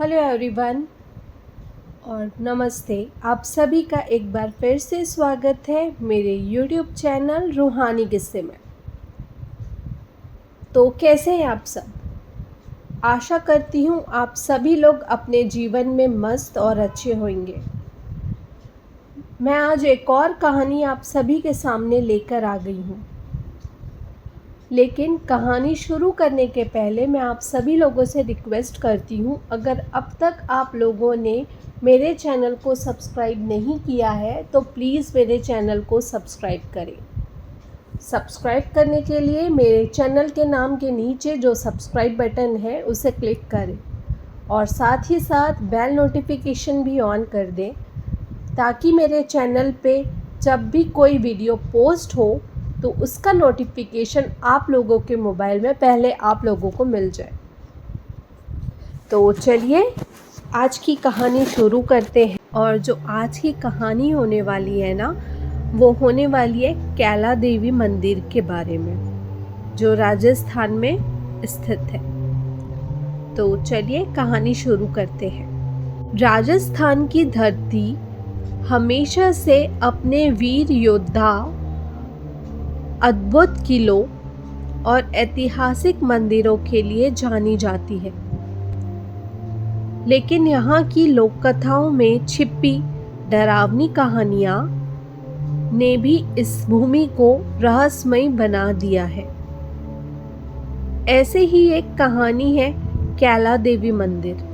Hello everyone और नमस्ते। आप सभी का एक बार फिर से स्वागत है मेरे यूट्यूब चैनल रूहानी किस्से में। तो कैसे हैं आप सब? आशा करती हूँ आप सभी लोग अपने जीवन में मस्त और अच्छे होंगे। मैं आज एक और कहानी आप सभी के सामने लेकर आ गई हूँ, लेकिन कहानी शुरू करने के पहले मैं आप सभी लोगों से रिक्वेस्ट करती हूँ, अगर अब तक आप लोगों ने मेरे चैनल को सब्सक्राइब नहीं किया है तो प्लीज़ मेरे चैनल को सब्सक्राइब करें। सब्सक्राइब करने के लिए मेरे चैनल के नाम के नीचे जो सब्सक्राइब बटन है उसे क्लिक करें और साथ ही साथ बेल नोटिफिकेशन भी ऑन कर दें, ताकि मेरे चैनल पे जब भी कोई वीडियो पोस्ट हो तो उसका नोटिफिकेशन आप लोगों के मोबाइल में पहले आप लोगों को मिल जाए। तो चलिए आज की कहानी शुरू करते हैं। और जो आज की कहानी होने वाली है ना, वो होने वाली है कैला देवी मंदिर के बारे में, जो राजस्थान में स्थित है। तो चलिए कहानी शुरू करते हैं। राजस्थान की धरती हमेशा से अपने वीर योद्धा, अद्भुत किलों और ऐतिहासिक मंदिरों के लिए जानी जाती है, लेकिन यहाँ की लोक कथाओं में छिपी डरावनी कहानियाँ ने भी इस भूमि को रहस्यमय बना दिया है। ऐसे ही एक कहानी है कैला देवी मंदिर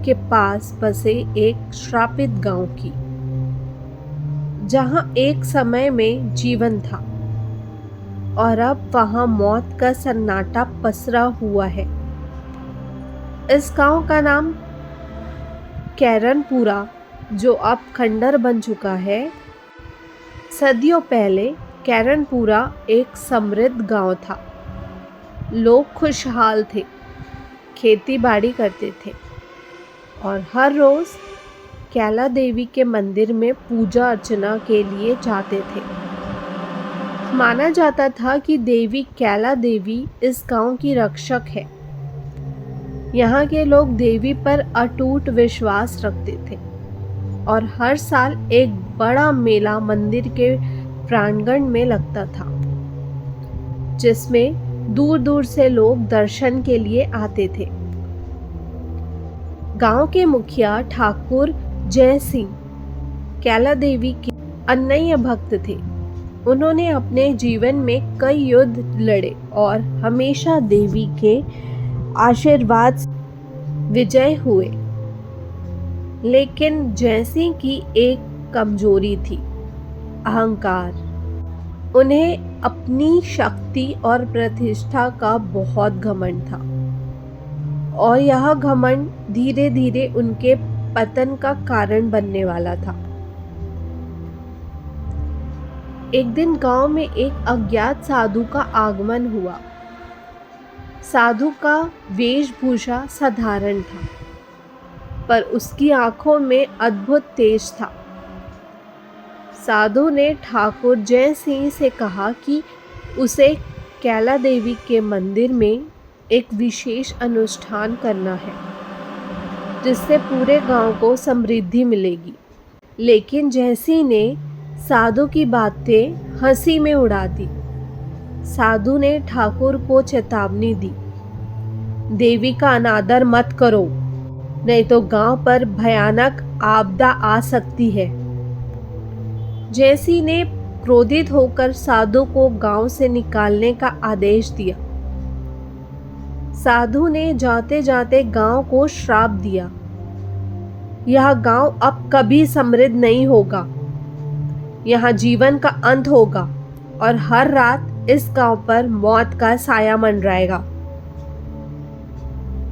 के पास बसे एक श्रापित गांव की, जहां एक समय में जीवन था और अब वहां मौत का सन्नाटा पसरा हुआ है। इस गांव का नाम कैरनपुरा, जो अब खंडर बन चुका है। सदियों पहले कैरनपुरा एक समृद्ध गांव था। लोग खुशहाल थे, खेती बाड़ी करते थे और हर रोज कैला देवी के मंदिर में पूजा अर्चना के लिए जाते थे। माना जाता था कि देवी कैला देवी इस गांव की रक्षक है। यहाँ के लोग देवी पर अटूट विश्वास रखते थे और हर साल एक बड़ा मेला मंदिर के प्रांगण में लगता था, जिसमें दूर दूर से लोग दर्शन के लिए आते थे। गांव के मुखिया ठाकुर जय सिंह कैला देवी के अनन्य भक्त थे। उन्होंने अपने जीवन में कई युद्ध लड़े और हमेशा देवी के आशीर्वाद से विजय हुए। लेकिन जयसिंह की एक कमजोरी थी, अहंकार। उन्हें अपनी शक्ति और प्रतिष्ठा का बहुत घमंड था और यह घमंड धीरे धीरे उनके पतन का कारण बनने वाला था। एक दिन गांव में एक अज्ञात साधु का आगमन हुआ। साधु का वेशभूषा साधारण था, पर उसकी आंखों में अद्भुत तेज था। साधु ने ठाकुर जय सिंह से कहा कि उसे कैला देवी के मंदिर में एक विशेष अनुष्ठान करना है, जिससे पूरे गांव को समृद्धि मिलेगी। लेकिन जय सिंह ने साधु की बातें हंसी में उड़ा दी। साधु ने ठाकुर को चेतावनी दी, देवी का अनादर मत करो, नहीं तो गांव पर भयानक आपदा आ सकती है। जयसिंह ने क्रोधित होकर साधु को गांव से निकालने का आदेश दिया। साधु ने जाते जाते गांव को श्राप दिया, यह गांव अब कभी समृद्ध नहीं होगा, यहाँ जीवन का अंत होगा और हर रात इस गांव पर मौत का साया मंडराएगा।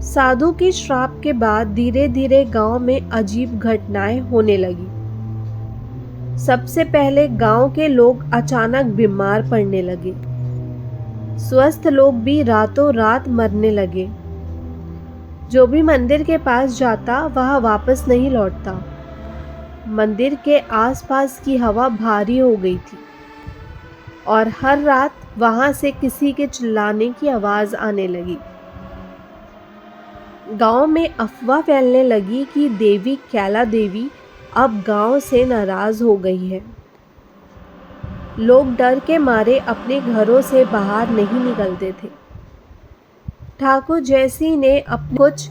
साधु के श्राप के बाद धीरे धीरे गांव में अजीब घटनाएं होने लगी। सबसे पहले गांव के लोग अचानक बीमार पड़ने लगे। स्वस्थ लोग भी रातों रात मरने लगे। जो भी मंदिर के पास जाता वह वापस नहीं लौटता। मंदिर के आसपास की हवा भारी हो गई थी और हर रात वहां से किसी के चिल्लाने की आवाज आने लगी। गांव में अफवाह फैलने लगी कि देवी कैला देवी अब गांव से नाराज हो गई है। लोग डर के मारे अपने घरों से बाहर नहीं निकलते थे। ठाकुर जयसिंह ने अपने कुछ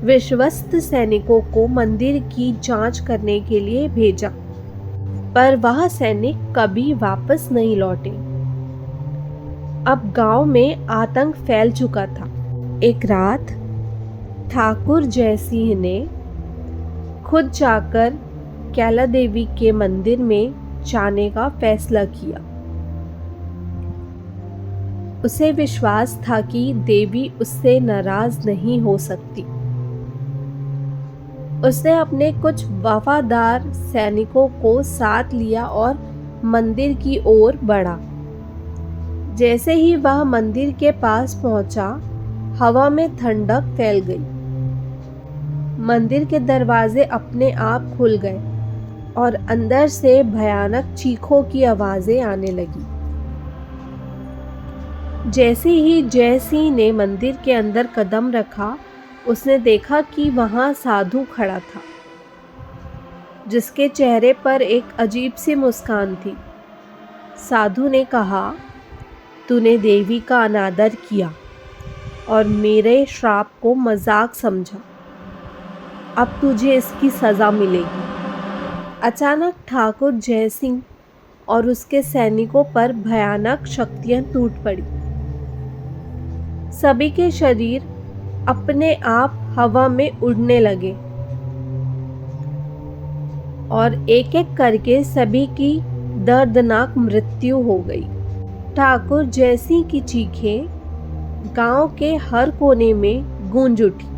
विश्वस्त सैनिकों को मंदिर की जांच करने के लिए भेजा, पर वह सैनिक कभी वापस नहीं लौटे। अब गांव में आतंक फैल चुका था। एक रात ठाकुर जयसिंह ने खुद जाकर कैला देवी के मंदिर में जाने का फैसला किया। उसे विश्वास था कि देवी उससे नाराज नहीं हो सकती। उसने अपने कुछ वफादार सैनिकों को साथ लिया और मंदिर की ओर बढ़ा। जैसे ही वह मंदिर के पास पहुंचा, हवा में ठंडक फैल गई। मंदिर के दरवाजे अपने आप खुल गए और अंदर से भयानक चीखों की आवाजें आने लगी। जैसे ही जयसिंह ने मंदिर के अंदर कदम रखा, उसने देखा कि वहां साधु खड़ा था, जिसके चेहरे पर एक अजीब सी मुस्कान थी। साधु ने कहा, तूने देवी का अनादर किया और मेरे श्राप को मजाक समझा। अब तुझे इसकी सजा मिलेगी। अचानक ठाकुर जयसिंह और उसके सैनिकों पर भयानक शक्तियां टूट पड़ी। सभी के शरीर अपने आप हवा में उड़ने लगे और एक एक करके सभी की दर्दनाक मृत्यु हो गई। ठाकुर जयसिंह की चीखें गांव के हर कोने में गूंज उठी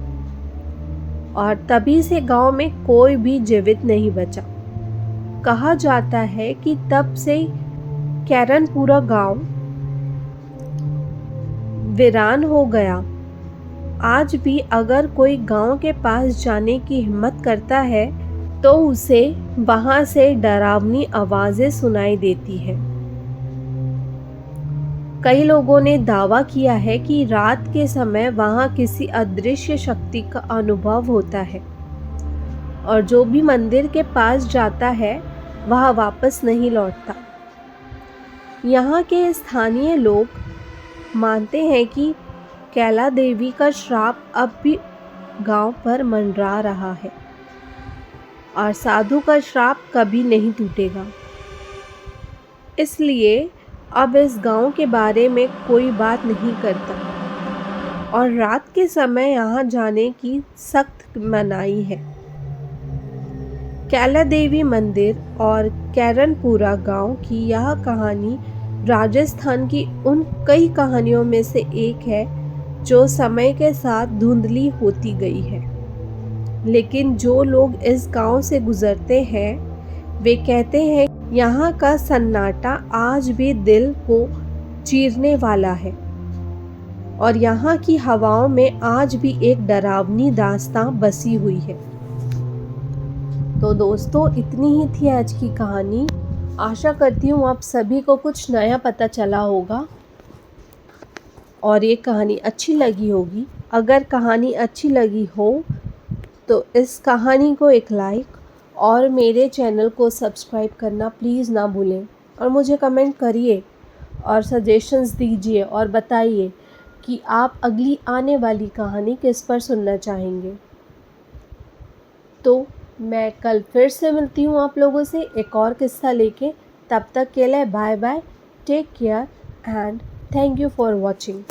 और तभी से गांव में कोई भी जीवित नहीं बचा। कहा जाता है कि तब से कैरनपुरा गांव वीरान हो गया। आज भी अगर कोई गांव के पास जाने की हिम्मत करता है तो उसे वहां से डरावनी आवाजें सुनाई देती है। कई लोगों ने दावा किया है कि रात के समय वहां किसी अदृश्य शक्ति का अनुभव होता है और जो भी मंदिर के पास जाता है वह वापस नहीं लौटता। यहाँ के स्थानीय लोग मानते हैं कि कैला देवी का श्राप अब भी गांव पर मंडरा रहा है और साधु का श्राप कभी नहीं टूटेगा। इसलिए अब इस गांव के बारे में कोई बात नहीं करता और रात के समय यहाँ जाने की सख्त मनाही है। कैला देवी मंदिर और कैरनपुरा गांव की यह कहानी राजस्थान की उन कई कहानियों में से एक है जो समय के साथ धुंधली होती गई है। लेकिन जो लोग इस गांव से गुजरते हैं वे कहते हैं यहाँ का सन्नाटा आज भी दिल को चीरने वाला है और यहाँ की हवाओं में आज भी एक डरावनी दास्तां बसी हुई है। तो दोस्तों, इतनी ही थी आज की कहानी। आशा करती हूँ आप सभी को कुछ नया पता चला होगा और ये कहानी अच्छी लगी होगी। अगर कहानी अच्छी लगी हो तो इस कहानी को एक लाइक और मेरे चैनल को सब्सक्राइब करना प्लीज़ ना भूलें और मुझे कमेंट करिए और सजेशंस दीजिए और बताइए कि आप अगली आने वाली कहानी किस पर सुनना चाहेंगे। तो मैं कल फिर से मिलती हूँ आप लोगों से एक और किस्सा लेके। तब तक के लिए bye bye, take care and thank you for watching.